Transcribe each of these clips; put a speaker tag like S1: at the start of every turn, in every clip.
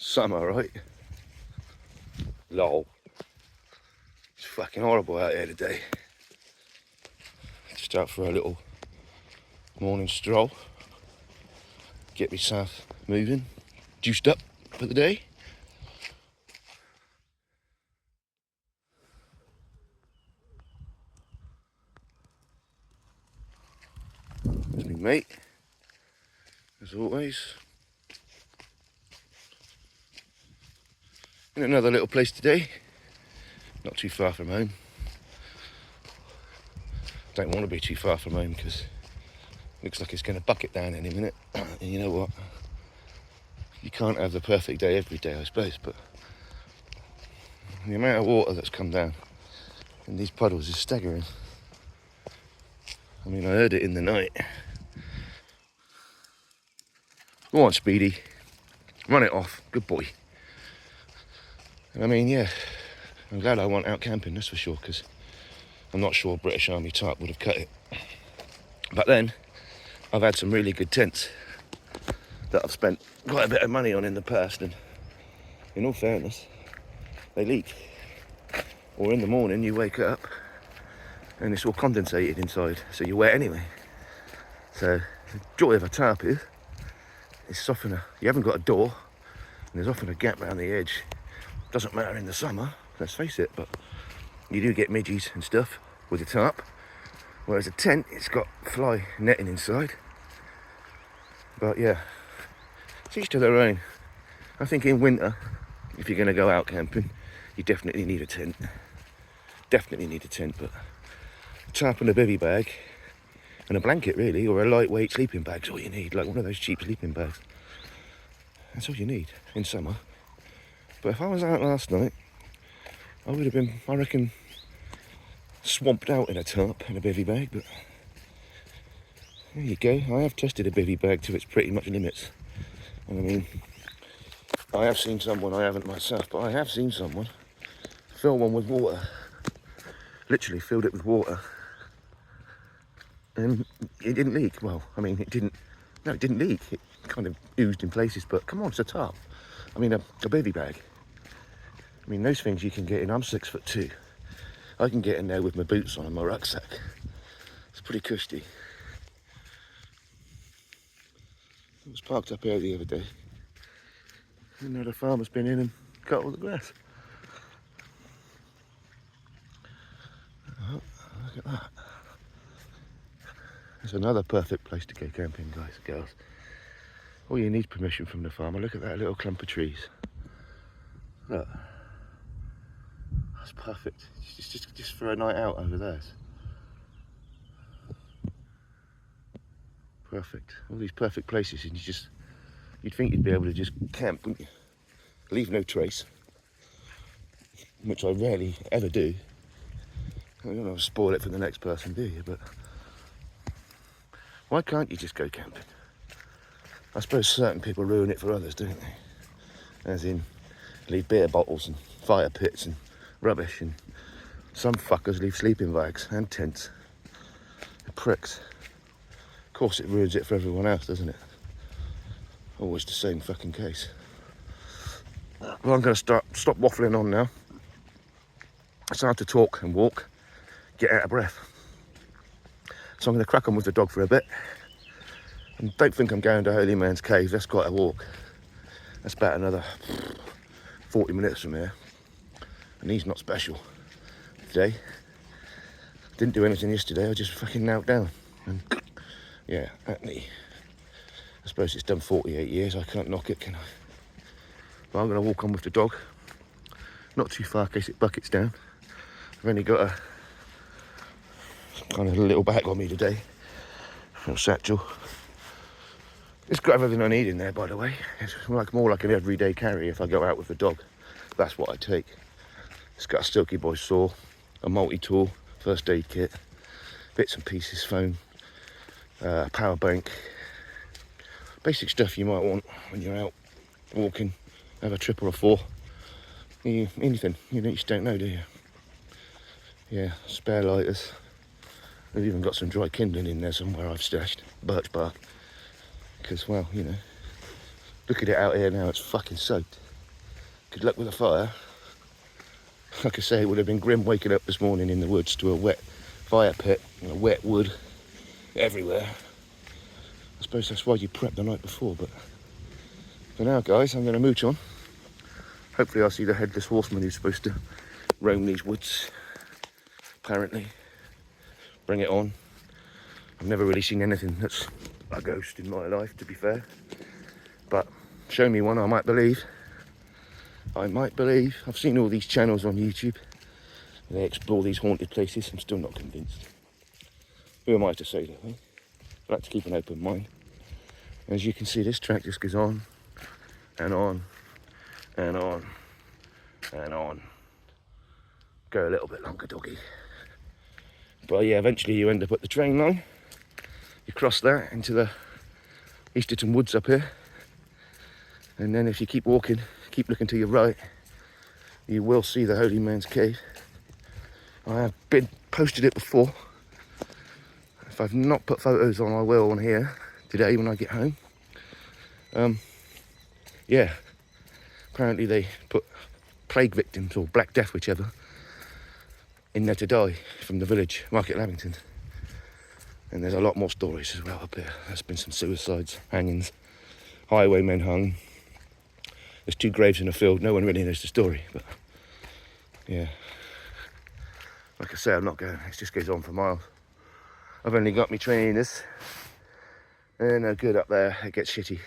S1: Summer, right? Lol. It's fucking horrible out here today. Just out for a little morning stroll. Get myself moving, juiced up for the day. There's me mate, as always. In another little place today, not too far from home. Don't want to be too far from home because it looks like it's going to bucket down any minute. And you know what? You can't have the perfect day every day, I suppose, but the amount of water that's come down in these puddles is staggering. I mean, I heard it in the night. Go on, Speedy. Run it off. Good boy. And I mean, yeah, I'm glad I went out camping, that's for sure, because I'm not sure British Army tarp would have cut it. But then, I've had some really good tents that I've spent quite a bit of money on in the past, and in all fairness, they leak. Or in the morning, you wake up, and it's all condensated inside, so you're wet anyway. So, the joy of a tarp is, it's often you haven't got a door, and there's often a gap around the edge. Doesn't matter in the summer, let's face it, but you do get midges and stuff with a tarp. Whereas a tent, it's got fly netting inside. But yeah, it's each to their own. I think in winter, if you're going to go out camping, you definitely need a tent. Definitely need a tent, but a tarp and a bivvy bag and a blanket really, or a lightweight sleeping bag's all you need, like one of those cheap sleeping bags. That's all you need in summer. But if I was out last night, I would have been, I reckon, swamped out in a tarp and a bivvy bag, but there you go. I have tested a bivvy bag to its pretty much limits. And I mean, I have seen someone, I haven't myself, but I have seen someone fill one with water. Literally filled it with water. And it didn't leak. Well, I mean, it didn't leak. It kind of oozed in places, but come on, it's a tarp. I mean, a bivvy bag. I mean, those things you can get in. I'm 6'2". I can get in there with my boots on and my rucksack. It's pretty cushy. I was parked up here the other day. And now the farmer's been in and cut all the grass. Oh, look at that. It's another perfect place to go camping, guys and girls. All you need is permission from the farmer. Look at that little clump of trees. Look. That's perfect. It's just for a night out over there. Perfect. All these perfect places, and you'd think you'd be able to just camp, wouldn't you? Leave no trace, which I rarely ever do. I don't want to spoil it for the next person, do you? But why can't you just go camping? I suppose certain people ruin it for others, don't they? As in, leave beer bottles and fire pits and rubbish, and some fuckers leave sleeping bags and tents. They're pricks. Of course it ruins it for everyone else, doesn't it? Always the same fucking case. Well, I'm going to stop waffling on now. It's hard to talk and walk, get out of breath. So I'm going to crack on with the dog for a bit. And don't think I'm going to Holy Man's Cave, that's quite a walk. That's about another 40 minutes from here. And he's not special today. Didn't do anything yesterday, I just fucking knelt down. And yeah, acne. I suppose it's done 48 years, I can't knock it, can I? But I'm going to walk on with the dog. Not too far in case it buckets down. I've only got a kind of a little bag on me today. A satchel. It's got everything I need in there, by the way. It's more like an everyday carry if I go out with the dog. That's what I take. It's got a Silky Boy saw, a multi-tool, first aid kit, bits and pieces, phone, power bank. Basic stuff you might want when you're out walking, have a trip or a four. Anything, you just don't know, do you? Yeah, spare lighters. We've even got some dry kindling in there somewhere I've stashed, birch bark. Because, well, look at it out here now, it's fucking soaked. good luck with the fire. Like I say, it would have been grim waking up this morning in the woods to a wet fire pit and a wet wood everywhere. I suppose that's why you prep the night before, but for now, guys, I'm going to mooch on. Hopefully I'll see the headless horseman who's supposed to roam these woods, apparently. Bring it on. I've never really seen anything that's a ghost in my life, to be fair. But show me one, I might believe. I might believe. I've seen all these channels on YouTube. They explore these haunted places. I'm still not convinced. Who am I to say that, eh? I like to keep an open mind. As you can see, this track just goes on and on and on and on. Go a little bit longer, doggy. But yeah, eventually you end up at the train line. You cross that into the Easterton Woods up here. And then if you keep walking, keep looking to your right, you will see the Holy Man's Cave. I have posted it before. If I've not put photos on, I will on here today when I get home. Yeah, apparently they put plague victims or Black Death, whichever, in there to die from the village, Market Lavington. And there's a lot more stories as well up here. There's been some suicides, hangings, highwaymen hung. There's 2 graves in a field. No one really knows the story, but yeah. Like I say, I'm not going. It just goes on for miles. I've only got my trainers. And they're good up there. It gets shitty.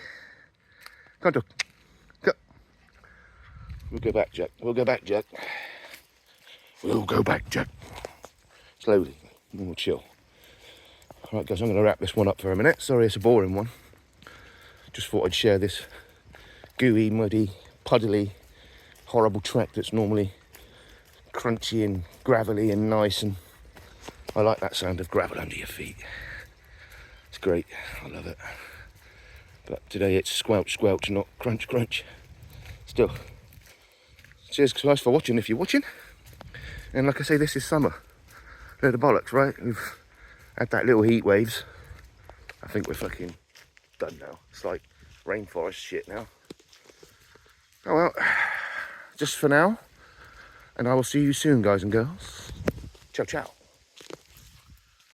S1: Come on, dog. Go. We'll go back, Jack. We'll go back, Jack. We'll go back, Jack. Slowly. And we'll chill. Alright, guys, I'm going to wrap this one up for a minute. Sorry, it's a boring one. Just thought I'd share this gooey, muddy, puddly, horrible track that's normally crunchy and gravelly and nice, and I like that sound of gravel under your feet. It's great, I love it. But today it's squelch, squelch, not crunch, crunch. Still, cheers guys for watching if you're watching. And like I say, this is summer. They're the bollocks, right? We've had that little heat waves. I think we're fucking done now. It's like rainforest shit now. Oh well, just for now. And I will see you soon, guys and girls. Ciao, ciao.